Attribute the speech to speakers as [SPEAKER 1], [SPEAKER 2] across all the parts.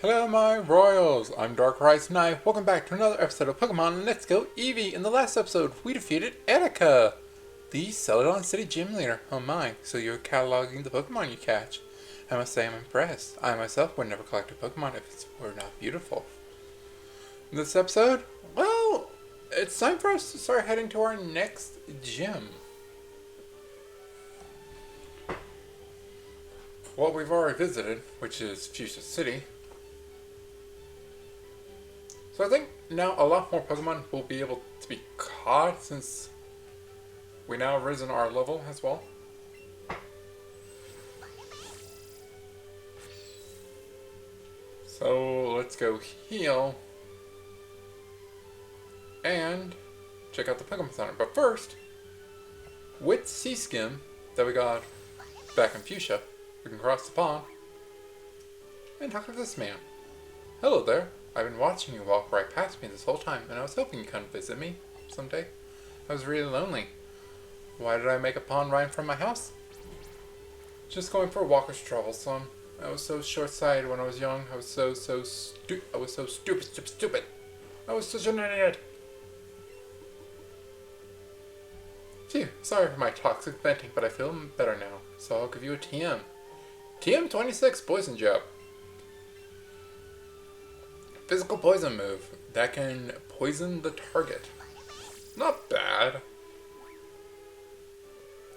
[SPEAKER 1] Hello my royals, I'm DarkriseKnight. Welcome back to another episode of Pokemon Let's Go Eevee. In the last episode, we defeated Etika, the Celadon City gym leader. Oh my, so you're cataloging the Pokemon you catch. I must say I'm impressed. I myself would never collect a Pokemon if it were not beautiful. In this episode, well, it's time for us to start heading to our next gym. Well, we've already visited, which is Fuchsia City. So I think now a lot more Pokemon will be able to be caught since we now have risen our level as well. So let's go heal and check out the Pokemon Center. But first, with Sea Skim that we got back in Fuchsia, we can cross the pond and talk to this man. Hello there. I've been watching you walk right past me this whole time, and I was hoping you'd come visit me someday. I was really lonely. Why did I make a pond right from my house? Just going for a walker's troublesome. I was so short-sighted when I was young. I was so stupid. I was such an idiot. Phew, sorry for my toxic venting, but I feel better now, so I'll give you a TM. TM 26 Poison Jab. Physical poison move that can poison the target. Not bad.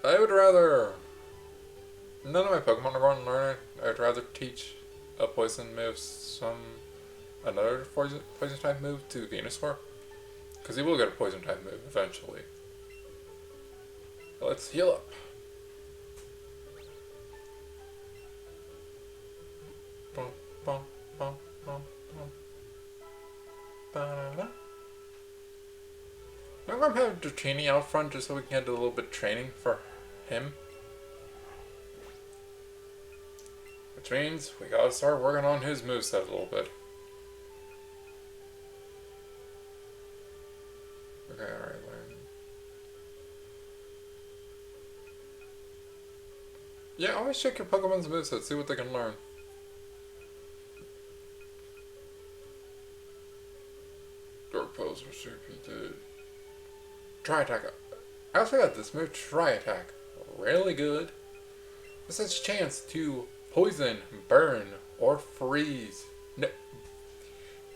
[SPEAKER 1] I would rather... None of my Pokemon are going to learn it. I'd rather teach a poison move another poison type move to Venusaur. Because he will get a poison type move eventually. Let's heal up. Bum, bum, bum, bum, bum. I'm going to have Dratini out front just so we can get a little bit of training for him. Which means we gotta start working on his moveset a little bit. Okay, alright, learn. Yeah, always check your Pokemon's moveset, see what they can learn. Dark Pulse was repeated. Try Attack. I also got this move, Try Attack. Really good. This has a chance to poison, burn, or freeze. No.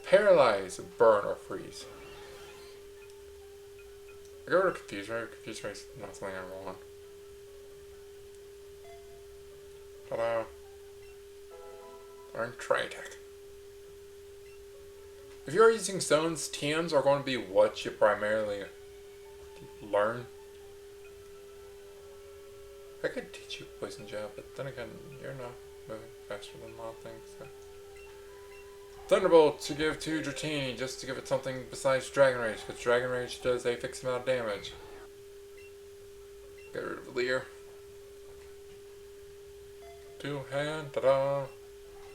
[SPEAKER 1] Paralyze, burn, or freeze. I go to Confuse Ray. Confuse Ray is not something I want. Ta-da. Learn Try Attack. If you're using stones, TMs are going to be what you primarily learn. I could teach you Poison Jab, but then again, you're not moving faster than a lot of things. So. Thunderbolt to give to Dratini, just to give it something besides Dragon Rage, because Dragon Rage does a fixed amount of damage. Get rid of Leer. Two hand, ta-da!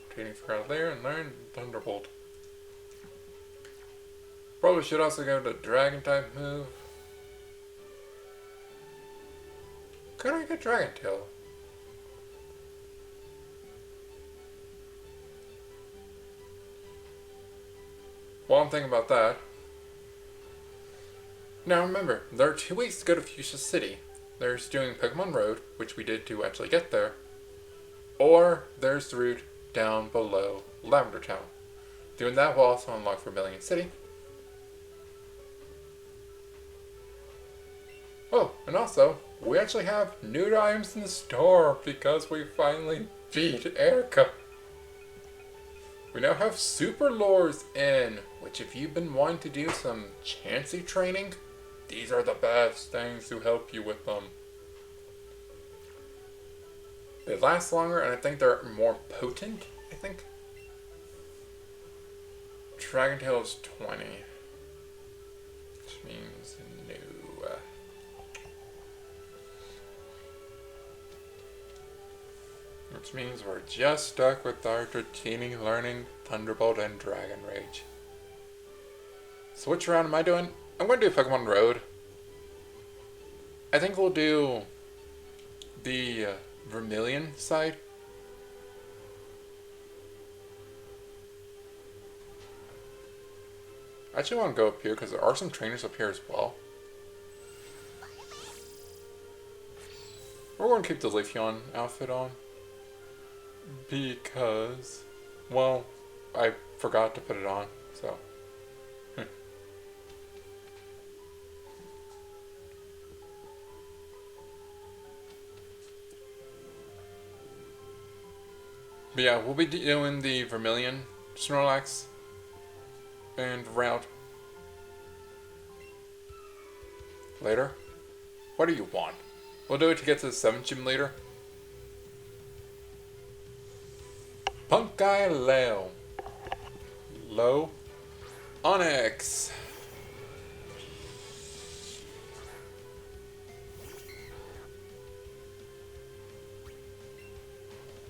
[SPEAKER 1] Training for out Leer and learn Thunderbolt. Probably should also go to Dragon type move. Could I get Dragon Tail? Well, I'm thinking about that. Now remember, there are 2 ways to go to Fuchsia City. There's doing Pokemon Road, which we did to actually get there. Or there's the route down below Lavender Town. Doing that will also unlock Vermilion City. Oh, and also, we actually have new items in the store because we finally beat Etika. We now have Super Lures in, which if you've been wanting to do some Chansey training, these are the best things to help you with them. They last longer and I think they're more potent, I think. Dragon Tail is 20, which means new. Which means we're just stuck with our Dratini learning Thunderbolt and Dragon Rage. So which round am I doing? I'm going to do Pokemon Road. I think we'll do the Vermilion side. I actually want to go up here because there are some trainers up here as well. We're going to keep the Leafeon outfit on. Because, well, I forgot to put it on, so. But yeah, we'll be doing the Vermilion, Snorlax, and route later. What do you want? We'll do it to get to the 7th gym later. Punk Guy Leo. Low. Onyx.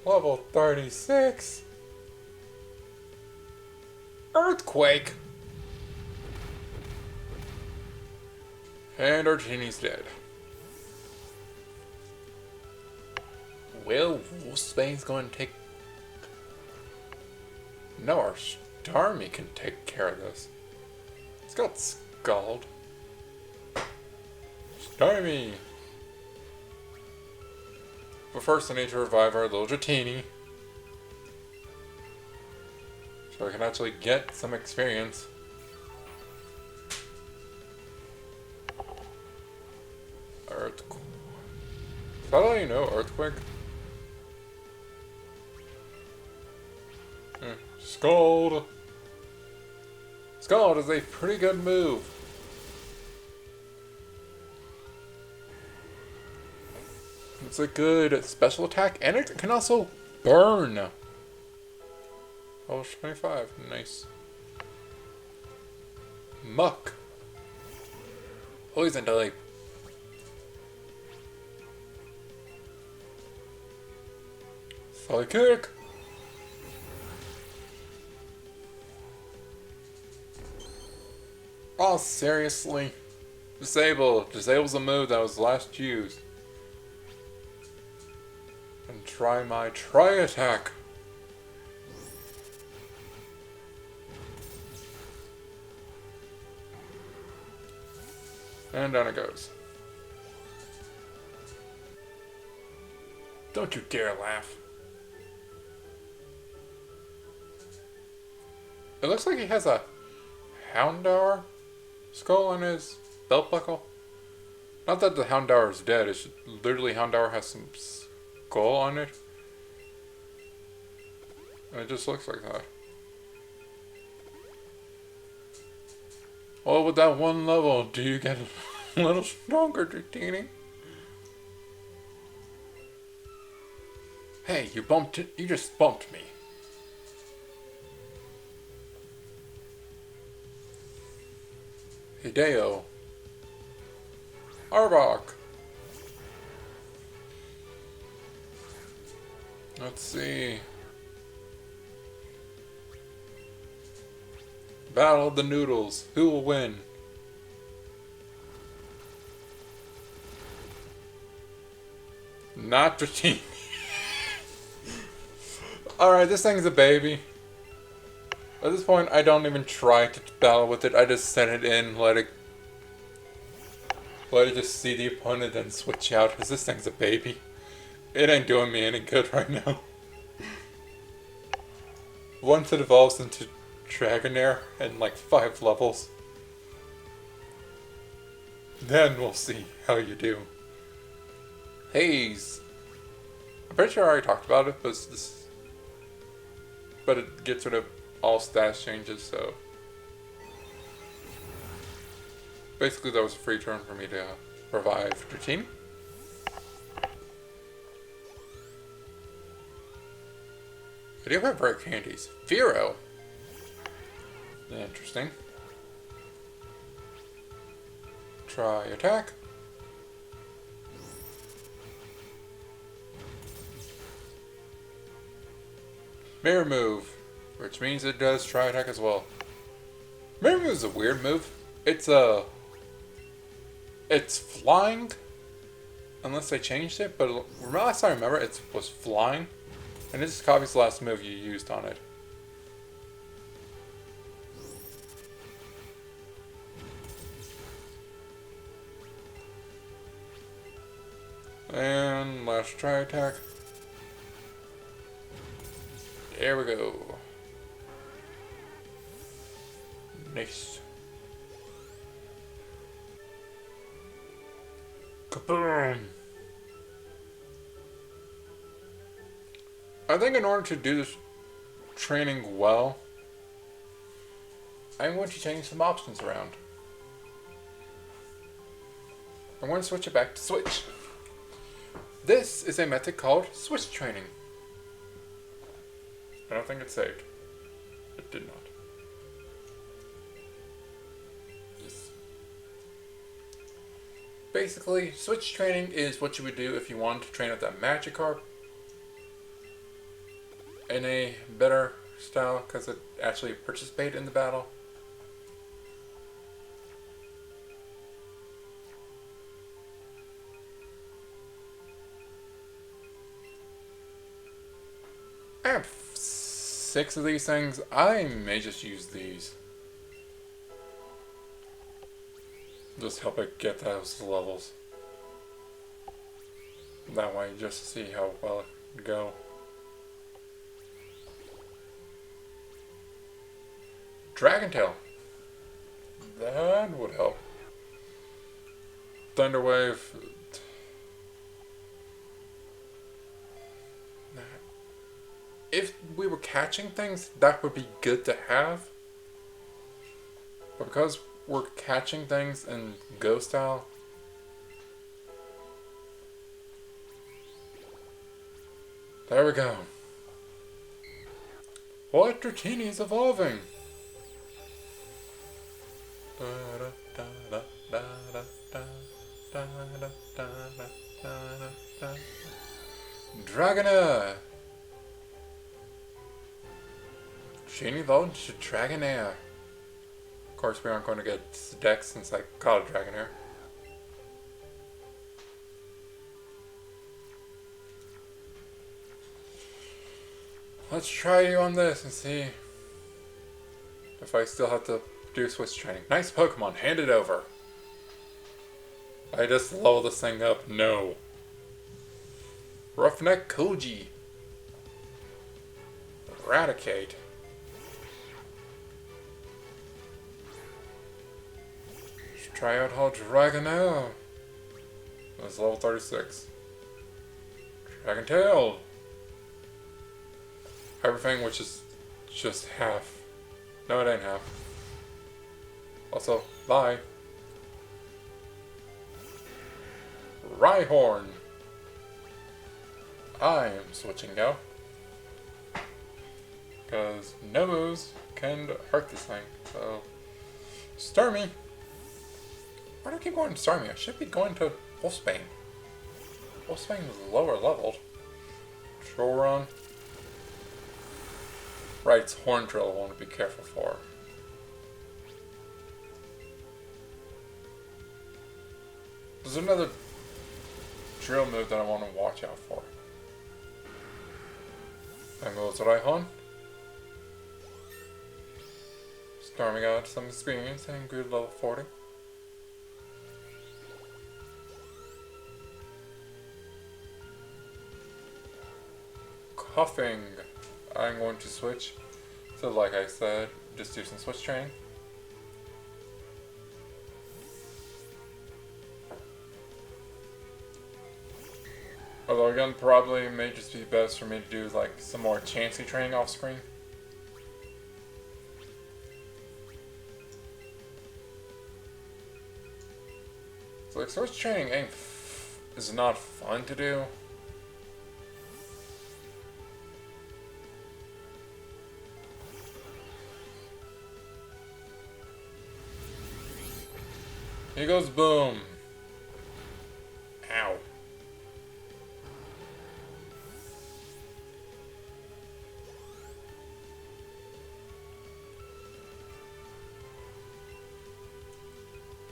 [SPEAKER 1] Level 36. Earthquake. And our genie's dead. Well, Wolfsbane's going to take... No, our Starmie can take care of this. It's got Scald. Starmie! But first I need to revive our little Dratini. So I can actually get some experience. Earthquake. Is that all you know, Earthquake? Scald! Scald is a pretty good move. It's a good special attack, and it can also burn. Oh, 25. Nice. Muck. Poison type. Psychic. Oh, seriously? Disable. Disable's a move that was last used. And try my tri-attack. And down it goes. Don't you dare laugh. It looks like he has a Houndour skull on his belt buckle. Not that the Houndour is dead, it's literally Houndour has some skull on it. And it just looks like that. Well, with that one level, do you get a little stronger, Dratini? Hey, you just bumped me. Hideo. Arbok. Let's see. Battle of the Noodles. Who will win? Not Dratini. Alright, this thing's a baby. At this point, I don't even try to battle with it. I just send it in, let it just see the opponent and switch out, because this thing's a baby. It ain't doing me any good right now. Once it evolves into Dragonair in like 5 levels, then we'll see how you do. Haze. I'm pretty sure I already talked about it, but it gets rid of all status changes, so basically that was a free turn for me to revive Dratini. I do have rare candies. Fearow. Interesting. Try attack. Mirror move, which means it does try attack as well. Mirror move is a weird move. It's flying, unless they changed it. But last I remember, it was flying, and this copies the last move you used on it. And last try attack. There we go. Nice. Kaboom! I think in order to do this training well, I'm going to change some options around. I'm going to switch it back to Switch. This is a method called Switch training. I don't think it saved. It did not. Yes. Basically, Switch training is what you would do if you wanted to train with that Magikarp in a better style, because it actually participated in the battle. I have 6 of these things. I may just use these. Just help it get those levels. That way, just to see how well it would go. Dragon Tail. That would help. Thunder Wave. If we were catching things, that would be good to have. But because we're catching things in Go style, there we go. What Dratini is evolving? Dragonair. Genie evolved to Dragonair. Of course, we aren't going to get Dex since I caught a Dragonair. Let's try you on this and see if I still have to do Switch training. Nice Pokemon, hand it over. I just level this thing up. No. Roughneck Koji. Eradicate. Let's try out how Dragonair. That's level 36. Dragon Tail. Everything, which is just half. No, it ain't half. Also, bye. Rhyhorn. I am switching now. Because no moves can hurt this thing. So, Starmie. Why do I keep going to Starmie? I should be going to Wolfsbane. Wolfsbane is lower leveled. Trollrun. Right, it's Horn Drill I want to be careful for. There's another drill move that I want to watch out for. And goes Rhyhorn. Starming out some experience and good level 40. Coughing. I'm going to switch. So like I said, just do some switch training. Although again, probably it may just be best for me to do like some more Chansey training off screen. So like switch training is not fun to do. Here goes Boom. Ow.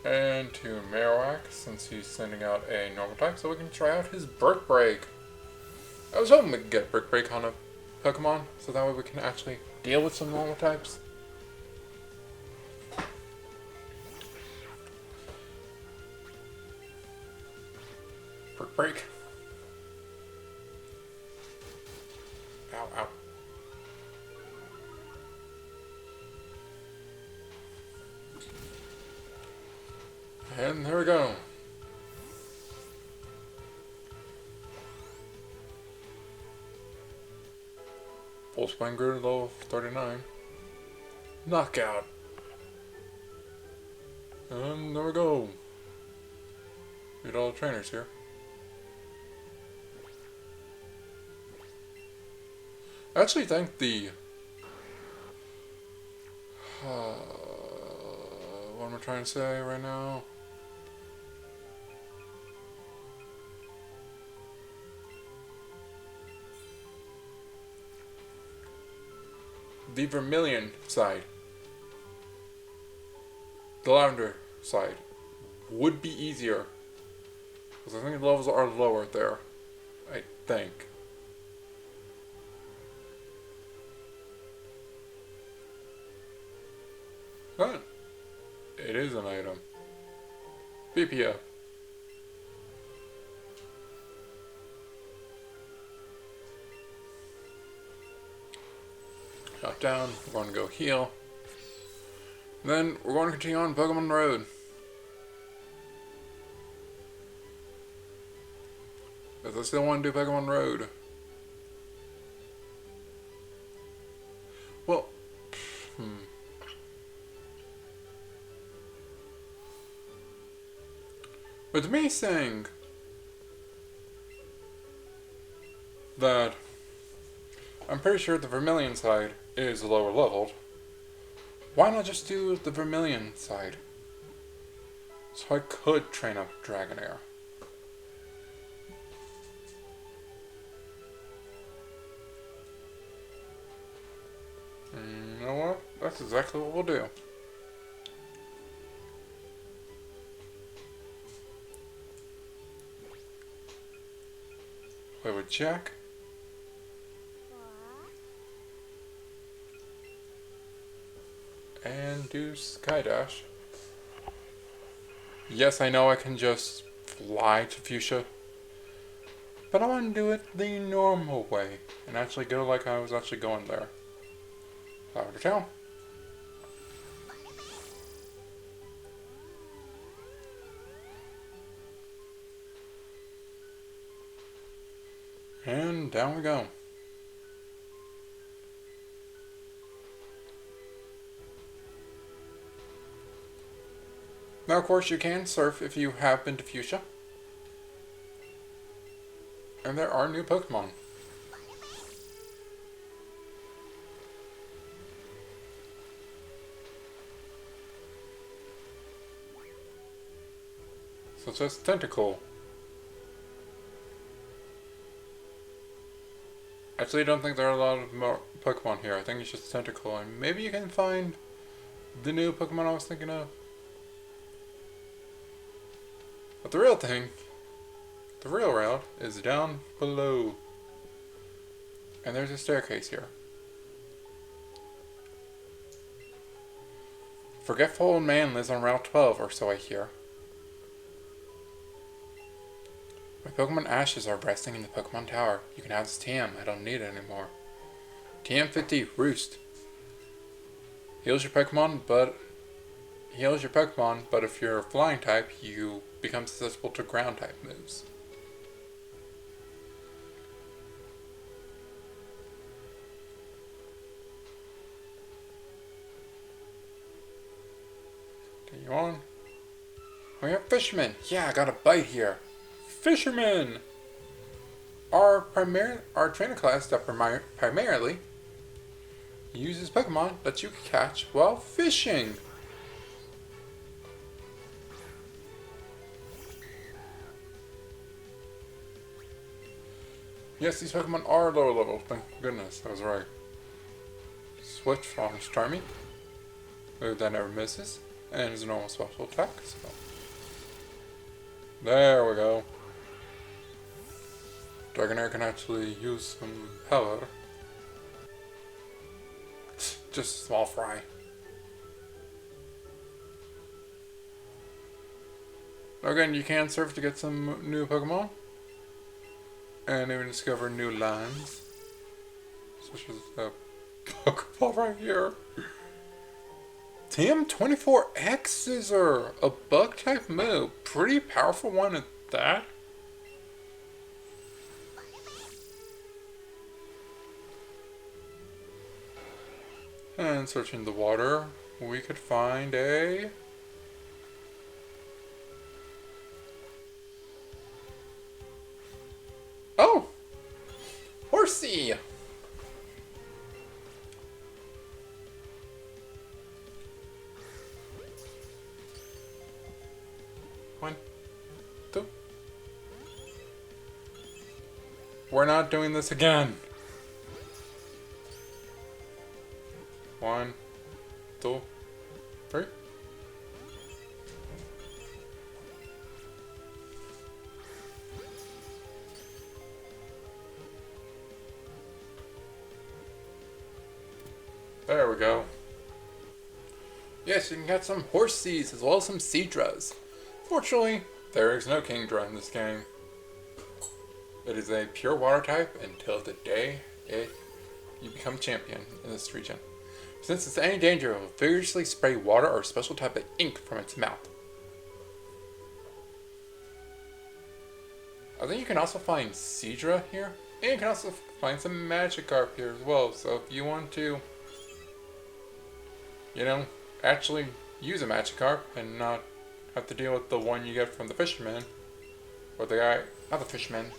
[SPEAKER 1] And to Marowak, since he's sending out a normal type, so we can try out his Brick Break. I was hoping we could get Brick Break on a Pokemon, so that way we can actually deal with some normal types. Brick Break. And there we go. Full spine grid level 39. Knockout. And there we go. Beat all the trainers here. I actually think the... what am I trying to say right now? The Vermilion side, the Lavender side, would be easier. Because I think the levels are lower there. I think. But it is an item. BPF. Drop down, we're going to go heal. And then we're going to continue on Pokemon Road. Because I still want to do Pokemon Road. Well, With me saying that I'm pretty sure the Vermilion side is lower leveled, why not just do the Vermilion side? So I could train up Dragonair. You know what? That's exactly what we'll do. Play with Jack. And do Skydash. Yes, I know I can just fly to Fuchsia, but I want to do it the normal way and actually go like I was actually going there. Lavender Town. And down we go. Now, of course, you can surf if you have been to Fuchsia. And there are new Pokemon. Such as Tentacle. Actually, I don't think there are a lot of more Pokemon here. I think it's just Tentacle. And maybe you can find the new Pokemon I was thinking of. But the real thing, the real route, is down below. And there's a staircase here. Forgetful old man lives on Route 12, or so I hear. My Pokemon Ashes are resting in the Pokemon Tower. You can have this TM. I don't need it anymore. TM50, Roost. Heals your Pokemon, but if you're a flying type, you become susceptible to ground type moves. Continue on. Oh, yeah, Fisherman. Yeah, I got a bite here. Fisherman. Our trainer class that primarily uses Pokemon that you can catch while fishing. Yes, these Pokemon are lower level. Thank goodness, I was right. Switch from Starmie. Move that never misses. And it's a normal special attack. So. There we go. Dragonair can actually use some power. Just a small fry. Again, you can surf to get some new Pokemon. And even discover new lands. Such as a Pokeball right here. TM24X is a bug type move. Pretty powerful one at that. And searching the water, we could find a... Oh! Horsey! One, two. We're not doing this again. 1, 2, 3. There we go. Yes, you can catch some Horseys as well as some Seadras. Fortunately, there is no Kingdra in this game. It is a pure water type until the day you become champion in this region. Since it's any danger, it will vigorously spray water or a special type of ink from its mouth. I think you can also find Seadra here, and you can also find some Magikarp here as well. So if you want to, actually use a Magikarp and not have to deal with the one you get from the fisherman, or the guy, not the fisherman,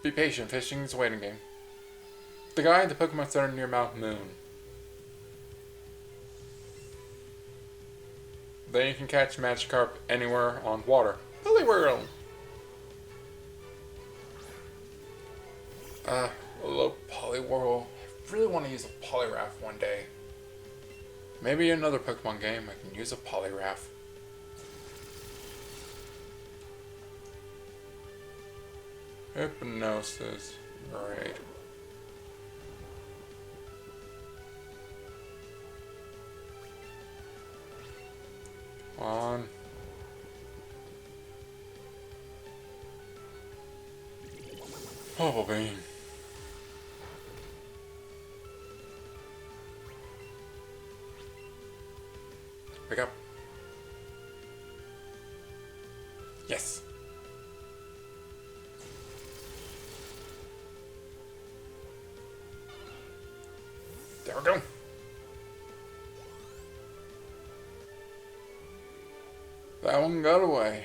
[SPEAKER 1] Be patient, fishing is a waiting game. The guy at the Pokemon Center near Mount Moon. Then you can catch Magikarp anywhere on water. Poliwhirl! I love Poliwhirl. I really want to use a Poliwrath one day. Maybe another Pokemon game I can use a Poliwrath. Hypnosis. Great. Come on. Bubble Beam. Pick up. Yes. There we go. That one got away.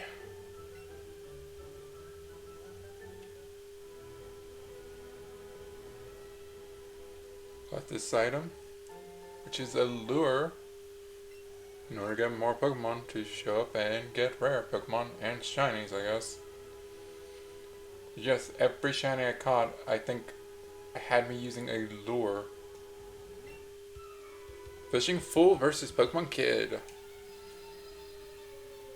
[SPEAKER 1] Got this item, which is a lure, in order to get more Pokemon to show up and get rare Pokemon and shinies, I guess. Yes, every shiny I caught, I think I had me using a lure. Fishing Fool versus Pokemon Kid.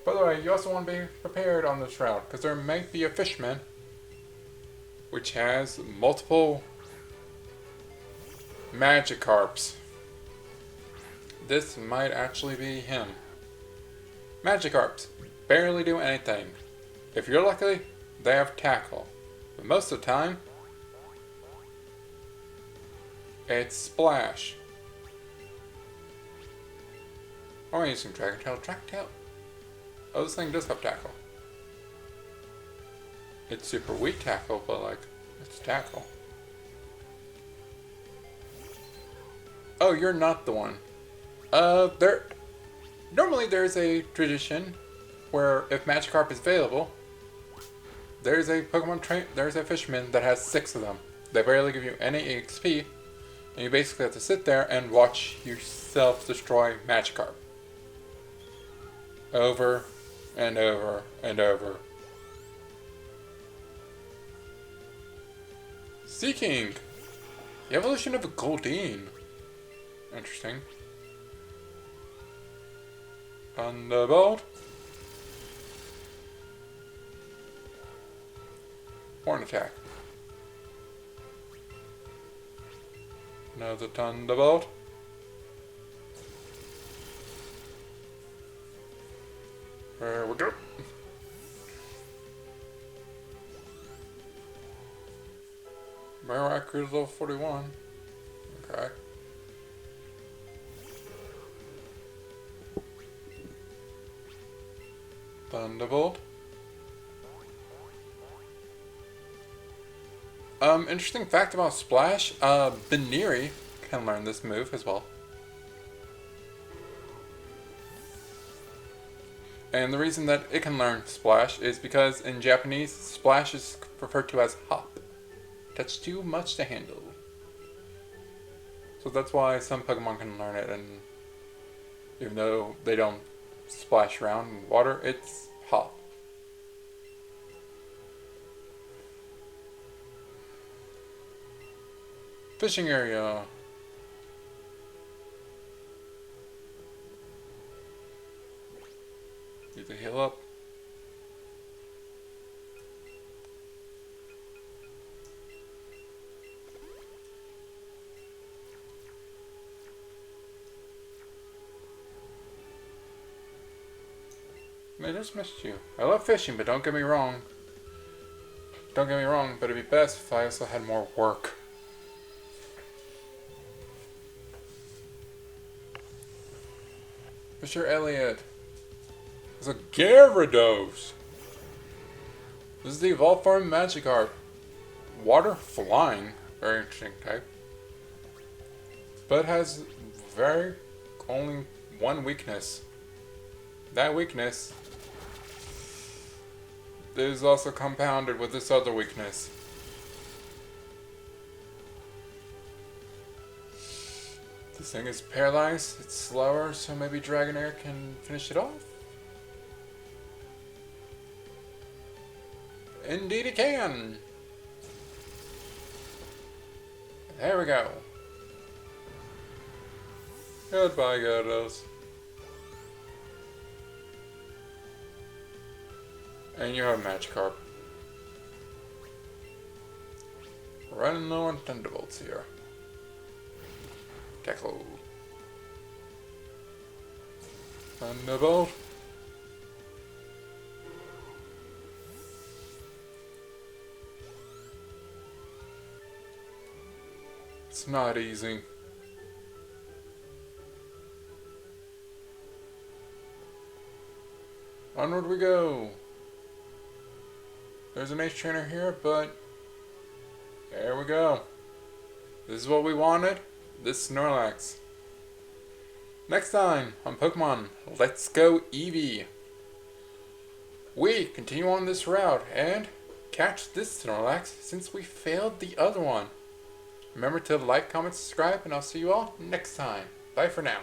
[SPEAKER 1] By the way, you also want to be prepared on this route, because there might be a Fishman which has multiple Magikarps. This might actually be him. Magikarps barely do anything. If you're lucky, they have Tackle. But most of the time, it's Splash. Oh, I'm using Dragon Tail. Dragon Tail. Oh, this thing does have Tackle. It's super weak Tackle, but like, it's Tackle. Oh, you're not the one. Normally there's a tradition where if Magikarp is available, there's a there's a fisherman that has 6 of them. They barely give you any XP, and you basically have to sit there and watch yourself destroy Magikarp. Over and over and over. Seeking! The evolution of a Goldeen. Interesting. Thunderbolt. Horn attack. Another Thunderbolt. There we go. Miraculous level 41. Okay. Thunderbolt. Interesting fact about Splash, Beniri can learn this move as well. And the reason that it can learn Splash is because in Japanese, Splash is referred to as Hop. That's too much to handle. So that's why some Pokemon can learn it, and even though they don't splash around in water, it's Hop. Fishing area. Need to heal up. I just missed you. I love fishing, but don't get me wrong. Don't get me wrong, but it'd be best if I also had more work. Mr. Elliot. It's a Gyarados. This is the evolved form Magikarp. Water flying. Very interesting type. But has only one weakness. That weakness is also compounded with this other weakness. This thing is paralyzed, it's slower, so maybe Dragonair can finish it off? Indeed it can! There we go. Goodbye, Gyarados. And you have Magikarp. Running low on Thunderbolts here. Tackle. Thunderbolt. It's not easy. Onward we go. There's an Ace Trainer here, but there we go. This is what we wanted. This Snorlax. Next time on Pokemon Let's Go Eevee, we continue on this route and catch this Snorlax since we failed the other one. Remember to like, comment, subscribe, and I'll see you all next time. Bye for now.